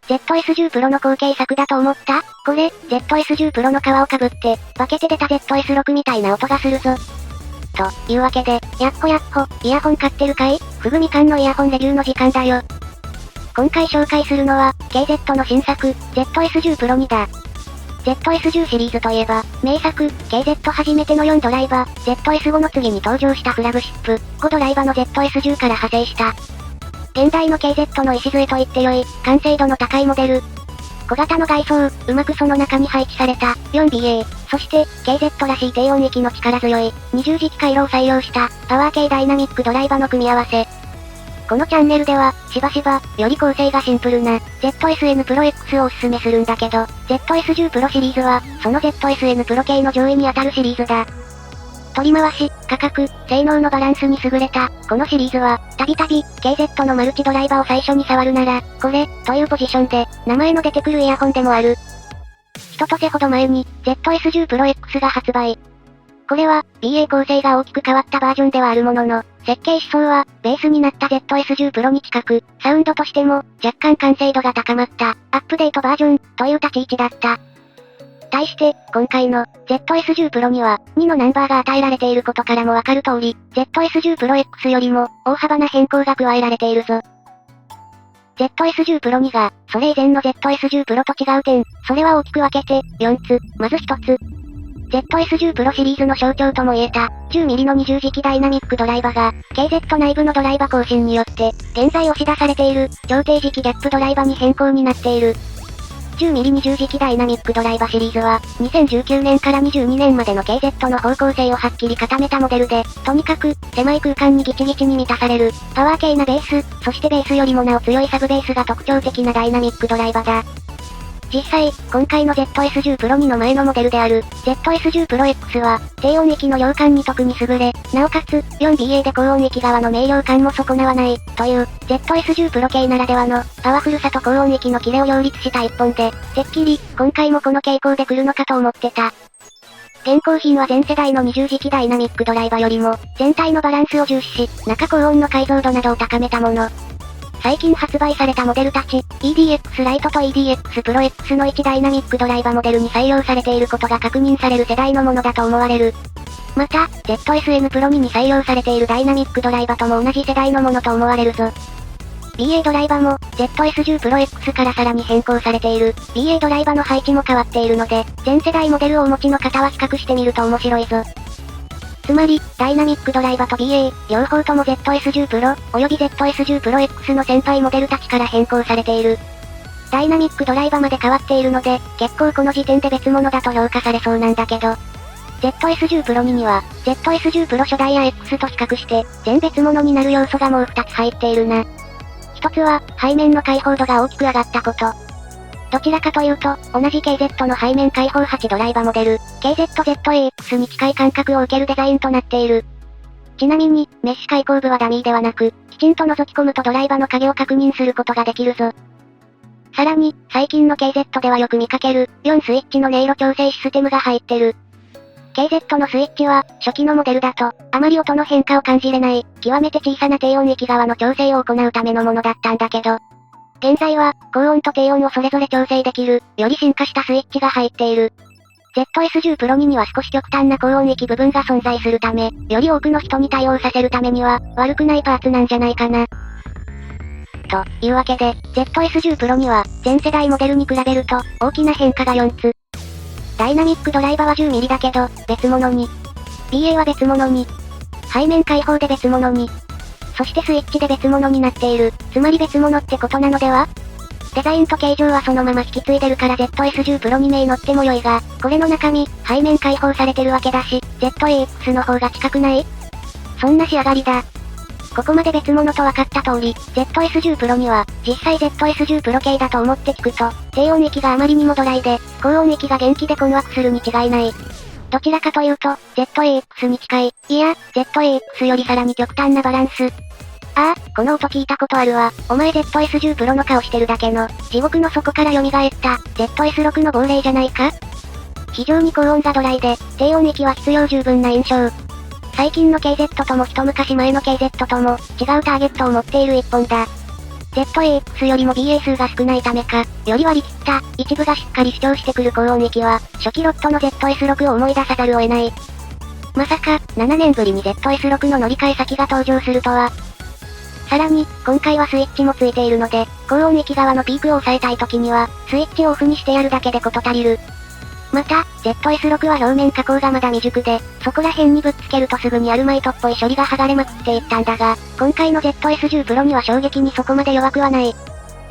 ZS10 Proの後継作だと思った？これ、ZS10 Proの皮をかぶって、化けて出た ZS6 みたいな音がするぞ。というわけで、やっほ、イヤホン買ってるかい？ふぐみかんのイヤホンレビューの時間だよ。今回紹介するのは、KZ の新作、ZS10 Pro 2だ。ZS10 シリーズといえば、名作、KZ 初めての4ドライバー、ZS5 の次に登場したフラグシップ、5ドライバーの ZS10 から派生した。現代の KZ の礎と言ってよい、完成度の高いモデル。小型の外装、うまくその中に配置された、4BA、そして、KZ らしい低音域の力強い、20磁気回路を採用した、パワー系ダイナミックドライバーの組み合わせ。このチャンネルでは、しばしば、より構成がシンプルな、ZSN Pro X をおすすめするんだけど、ZS10 Pro シリーズは、その ZSN Pro 系の上位に当たるシリーズだ。取り回し、価格、性能のバランスに優れた、このシリーズは、たびたび、KZ のマルチドライバーを最初に触るなら、これ、というポジションで、名前の出てくるイヤホンでもある。一年ほど前に、ZS10 Pro X が発売。これは、BA 構成が大きく変わったバージョンではあるものの、設計思想は、ベースになった ZS10 Pro に近く、サウンドとしても、若干完成度が高まった、アップデートバージョン、という立ち位置だった。対して、今回の ZS10 Pro には、2のナンバーが与えられていることからもわかる通り、ZS10 Pro X よりも、大幅な変更が加えられているぞ。ZS10 Pro 2が、それ以前の ZS10 Pro と違う点、それは大きく分けて、4つ、まず1つ。ZS10 Pro シリーズの象徴とも言えた、10mm の20磁気ダイナミックドライバーが、KZ 内部のドライバ更新によって、現在押し出されている、超低磁気ギャップドライバーに変更になっている。10mm 20磁気ダイナミックドライバーシリーズは、2019年から22年までの KZ の方向性をはっきり固めたモデルで、とにかく、狭い空間にギチギチに満たされる、パワー系なベース、そしてベースよりもなお強いサブベースが特徴的なダイナミックドライバーだ。実際、今回の ZS10 Pro 2の前のモデルである、ZS10 Pro X は、低音域の量感に特に優れ、なおかつ、4BA で高音域側の明瞭感も損なわない、という、ZS10 Pro 系ならではの、パワフルさと高音域のキレを両立した一本で、てっきり、今回もこの傾向で来るのかと思ってた。現行品は前世代の20磁気ダイナミックドライバーよりも、全体のバランスを重視し、中高音の解像度などを高めたもの。最近発売されたモデルたち、EDX ライトと EDX Pro X の1ダイナミックドライバーモデルに採用されていることが確認される世代のものだと思われる。また、ZSN Pro 2に採用されているダイナミックドライバーとも同じ世代のものと思われるぞ。BA ドライバーも、ZS10 Pro X からさらに変更されている、BA ドライバーの配置も変わっているので、全世代モデルをお持ちの方は比較してみると面白いぞ。つまり、ダイナミックドライバーと BA、両方とも ZS10 Pro、および ZS10 Pro X の先輩モデルたちから変更されている。ダイナミックドライバーまで変わっているので、結構この時点で別物だと評価されそうなんだけど。ZS10 Pro 2には、ZS10 Pro 初代や X と比較して、全別物になる要素がもう2つ入っているな。一つは、背面の開放度が大きく上がったこと。どちらかというと、同じ KZ の背面開放8ドライバーモデル、KZZAX に近い感覚を受けるデザインとなっている。ちなみに、メッシュ開口部はダミーではなく、きちんと覗き込むとドライバーの影を確認することができるぞ。さらに、最近の KZ ではよく見かける、4スイッチの音色調整システムが入ってる。KZ のスイッチは、初期のモデルだと、あまり音の変化を感じれない、極めて小さな低音域側の調整を行うためのものだったんだけど、現在は、高音と低音をそれぞれ調整できる、より進化したスイッチが入っている。ZS10 Pro 2には少し極端な高音域部分が存在するため、より多くの人に対応させるためには、悪くないパーツなんじゃないかな。というわけで、ZS10 Pro には、前世代モデルに比べると、大きな変化が4つ。ダイナミックドライバーは 10mm だけど、別物に。BA は別物に。背面開放で別物に。そしてスイッチで別物になっている。つまり別物ってことなのでは？デザインと形状はそのまま引き継いでるから ZS10 Pro に名乗っても良いが、これの中身、背面開放されてるわけだし、ZAX の方が近くない？そんな仕上がりだ。ここまで別物と分かった通り、ZS10 Pro には、実際 ZS10 Pro 系だと思って聞くと、低音域があまりにもドライで、高音域が元気で困惑するに違いない。どちらかというと、ZAX に近い、いや、ZAX よりさらに極端なバランス。ああ、この音聞いたことあるわ。お前 ZS10 Pro の顔してるだけの、地獄の底から蘇った、ZS6 の亡霊じゃないか？非常に高音がドライで、低音域は必要十分な印象。最近の KZ とも一昔前の KZ とも、違うターゲットを持っている一本だ。ZAX よりも BA 数が少ないためか、より割り切った、一部がしっかり主張してくる高音域は、初期ロットの ZS6 を思い出さざるを得ない。まさか、7年ぶりに ZS6 の乗り換え先が登場するとは。さらに、今回はスイッチもついているので、高音域側のピークを抑えたい時には、スイッチをオフにしてやるだけで事足りる。また、ZS6 は表面加工がまだ未熟で、そこら辺にぶっつけるとすぐにアルマイトっぽい処理が剥がれまくっていったんだが、今回の ZS10 Pro には衝撃にそこまで弱くはない。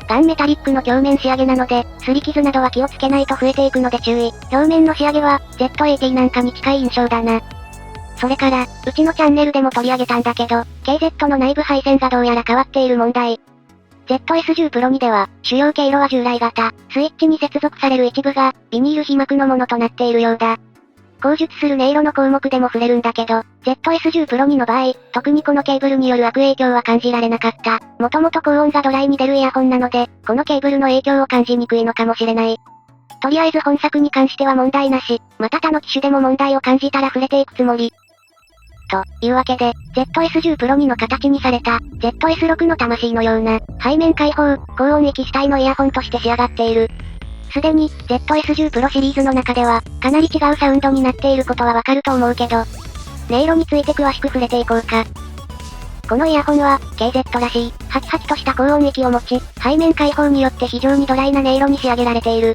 ガンメタリックの鏡面仕上げなので、擦り傷などは気をつけないと増えていくので注意。表面の仕上げは、Z80 なんかに近い印象だな。それから、うちのチャンネルでも取り上げたんだけど、KZ の内部配線がどうやら変わっている問題。ZS10 Pro 2では、主要経路は従来型、スイッチに接続される一部が、ビニール被膜のものとなっているようだ。後述する音色の項目でも触れるんだけど、ZS10 Pro 2の場合、特にこのケーブルによる悪影響は感じられなかった。もともと高音がドライに出るイヤホンなので、このケーブルの影響を感じにくいのかもしれない。とりあえず本作に関しては問題なし、また他の機種でも問題を感じたら触れていくつもり。というわけで、ZS10 Pro 2の形にされた、ZS6 の魂のような、背面開放、高音域主体のイヤホンとして仕上がっている。すでに、ZS10 Pro シリーズの中では、かなり違うサウンドになっていることはわかると思うけど、音色について詳しく触れていこうか。このイヤホンは、KZ らしい、ハキハキとした高音域を持ち、背面開放によって非常にドライな音色に仕上げられている。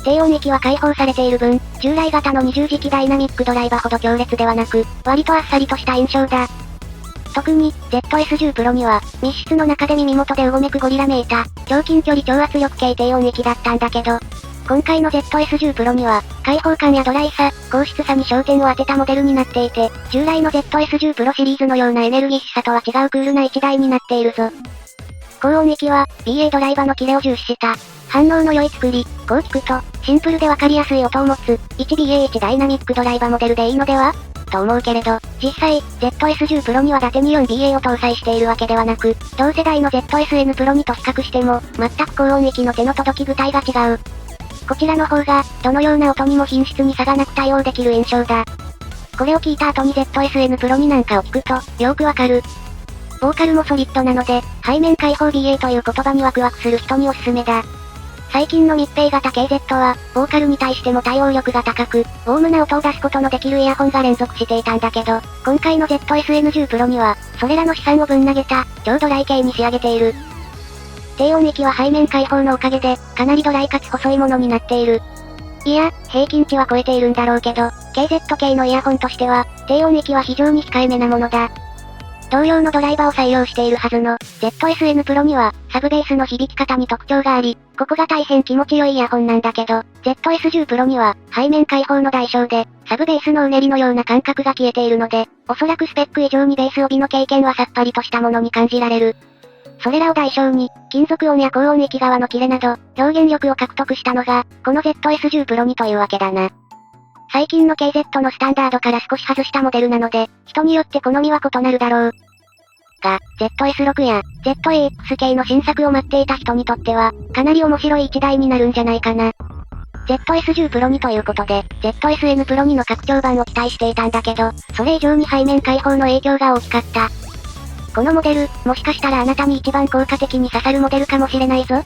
低音域は開放されている分、従来型の20磁気ダイナミックドライバーほど強烈ではなく、割とあっさりとした印象だ。特に、ZS10 Pro には、密室の中で耳元でうごめくゴリラめいた、超近距離超圧力系低音域だったんだけど、今回の ZS10 Pro には、開放感やドライさ、高質さに焦点を当てたモデルになっていて、従来の ZS10 Pro シリーズのようなエネルギッシュさとは違うクールな一台になっているぞ。高音域は、BA ドライバーのキレを重視した。反応の良い作り、こう聞くと、シンプルでわかりやすい音を持つ、1BA1 ダイナミックドライバーモデルでいいのではと思うけれど、実際、ZS10 Pro には伊達に 4BA を搭載しているわけではなく、同世代の ZSN Pro 2と比較しても、全く高音域の手の届き具体が違う。こちらの方が、どのような音にも品質に差がなく対応できる印象だ。これを聞いた後に ZSN Pro 2なんかを聞くと、よくわかる。ボーカルもソリッドなので、背面開放 BA という言葉にワクワクする人におすすめだ。最近の密閉型 KZ は、ボーカルに対しても対応力が高く、ウォームな音を出すことのできるイヤホンが連続していたんだけど、今回の ZSN10 Pro には、それらの資産をぶん投げた、超ドライ系に仕上げている。低音域は背面開放のおかげで、かなりドライかつ細いものになっている。いや、平均値は超えているんだろうけど、KZ 系のイヤホンとしては、低音域は非常に控えめなものだ。同様のドライバーを採用しているはずの ZSN Pro にはサブベースの響き方に特徴があり、ここが大変気持ちよいイヤホンなんだけど、ZS10 Pro には背面開放の代償でサブベースのうねりのような感覚が消えているので、おそらくスペック以上にベース帯の経験はさっぱりとしたものに感じられる。それらを代償に、金属音や高音域側のキレなど、表現力を獲得したのが、この ZS10 Pro 2というわけだな。最近の KZ のスタンダードから少し外したモデルなので、人によって好みは異なるだろう。が、ZS6 や ZAX 系の新作を待っていた人にとっては、かなり面白い一台になるんじゃないかな。ZS10 Pro 2ということで、ZSN Pro 2の拡張版を期待していたんだけど、それ以上に背面開放の影響が大きかった。このモデル、もしかしたらあなたに一番効果的に刺さるモデルかもしれないぞ。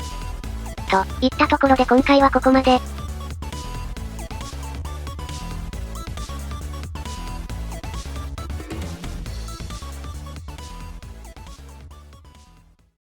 といったところで今回はここまで。